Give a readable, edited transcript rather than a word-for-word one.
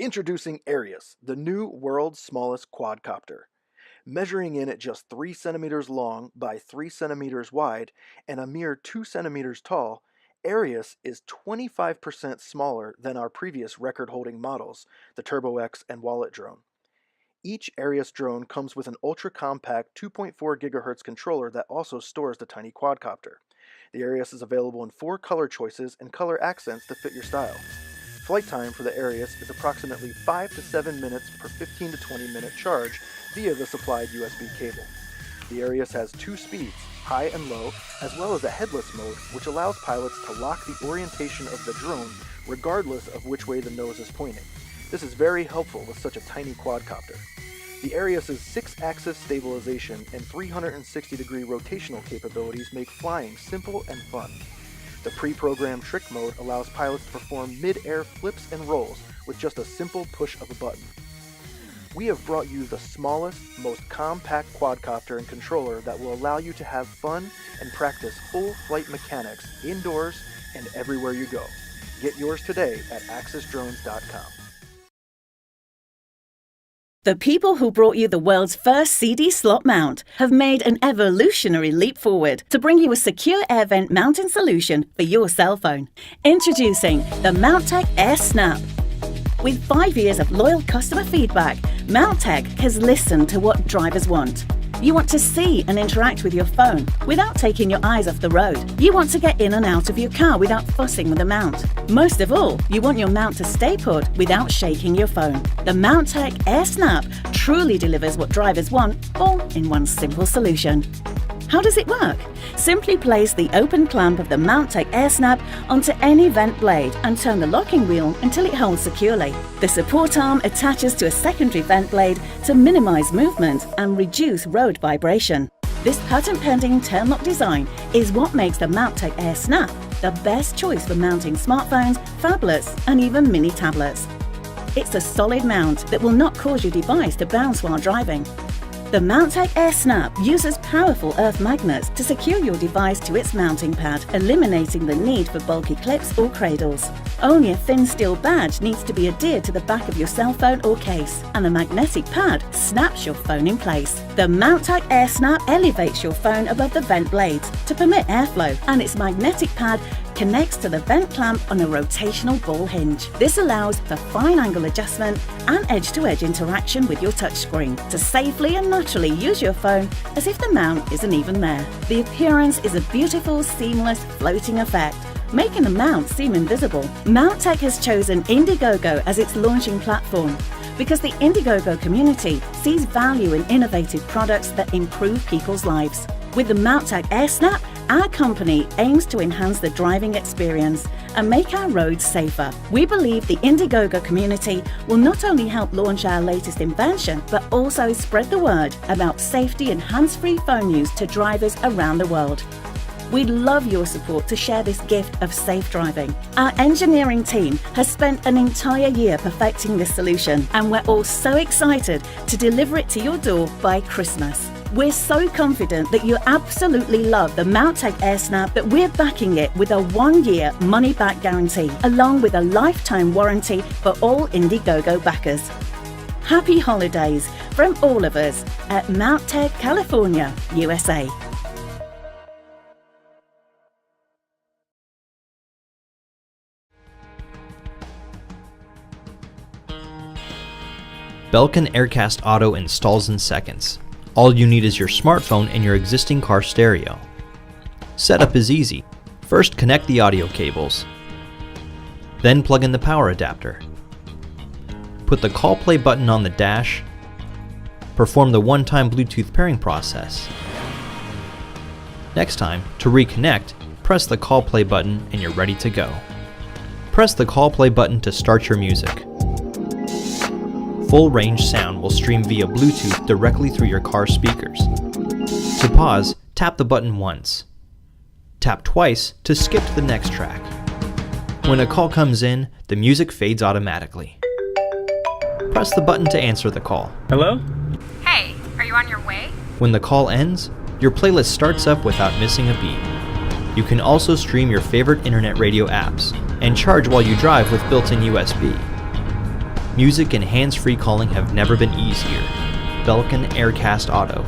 Introducing Arius, the new world's smallest quadcopter. Measuring in at just 3 centimeters long by 3 centimeters wide and a mere 2 centimeters tall, Arius is 25% smaller than our previous record-holding models, the Turbo X and Wallet drone. Each Arius drone comes with an ultra-compact 2.4 GHz controller that also stores the tiny quadcopter. The Arius is available in 4 color choices and color accents to fit your style. Flight time for the Arius is approximately 5 to 7 minutes per 15 to 20 minute charge via the supplied USB cable. The Arius has 2 speeds, high and low, as well as a headless mode, which allows pilots to lock the orientation of the drone regardless of which way the nose is pointing. This is very helpful with such a tiny quadcopter. The Arius's 6-axis stabilization and 360-degree rotational capabilities make flying simple and fun. The pre-programmed trick mode allows pilots to perform mid-air flips and rolls with just a simple push of a button. We have brought you the smallest, most compact quadcopter and controller that will allow you to have fun and practice full flight mechanics indoors and everywhere you go. Get yours today at axisdrones.com. The people who brought you the world's first CD slot mount have made an evolutionary leap forward to bring you a secure air vent mounting solution for your cell phone. Introducing the Mountek AIRSNAP. With 5 years of loyal customer feedback, Mountek has listened to what drivers want. You want to see and interact with your phone without taking your eyes off the road. You want to get in and out of your car without fussing with the mount. Most of all, you want your mount to stay put without shaking your phone. The Mountek AIRSNAP truly delivers what drivers want, all in one simple solution. How does it work? Simply place the open clamp of the Mountek AIRSNAP onto any vent blade and turn the locking wheel until it holds securely. The support arm attaches to a secondary vent blade to minimize movement and reduce road vibration. This patent-pending turn-lock design is what makes the Mountek AIRSNAP the best choice for mounting smartphones, phablets, and even mini tablets. It's a solid mount that will not cause your device to bounce while driving. The Mountek AIRSNAP uses powerful earth magnets to secure your device to its mounting pad, eliminating the need for bulky clips or cradles. Only a thin steel badge needs to be adhered to the back of your cell phone or case, and the magnetic pad snaps your phone in place. The Mountek AIRSNAP elevates your phone above the vent blades to permit airflow, and its magnetic pad connects to the vent clamp on a rotational ball hinge. This allows for fine angle adjustment and edge-to-edge interaction with your touchscreen to safely and naturally use your phone as if the mount isn't even there. The appearance is a beautiful, seamless, floating effect, making the mount seem invisible. Mountek has chosen Indiegogo as its launching platform because the Indiegogo community sees value in innovative products that improve people's lives. With the Mountek AIRSNAP, our company aims to enhance the driving experience and make our roads safer. We believe the Indiegogo community will not only help launch our latest invention, but also spread the word about safety and hands-free phone use to drivers around the world. We'd love your support to share this gift of safe driving. Our engineering team has spent an entire year perfecting this solution, and we're all so excited to deliver it to your door by Christmas. We're so confident that you absolutely love the Mountek AIRSNAP that we're backing it with a 1-year money-back guarantee, along with a lifetime warranty for all Indiegogo backers. Happy holidays from all of us at Mountek, California, USA. Belkin AirCast Auto installs in seconds. All you need is your smartphone and your existing car stereo. Setup is easy. First, connect the audio cables. Then plug in the power adapter. Put the call play button on the dash. Perform the one-time Bluetooth pairing process. Next time, to reconnect, press the call play button and you're ready to go. Press the call play button to start your music. Full range sound will stream via Bluetooth directly through your car speakers. To pause, tap the button once. Tap twice to skip to the next track. When a call comes in, the music fades automatically. Press the button to answer the call. Hello? Hey, are you on your way? When the call ends, your playlist starts up without missing a beat. You can also stream your favorite internet radio apps and charge while you drive with built-in USB. Music and hands-free calling have never been easier. Belkin AirCast Auto.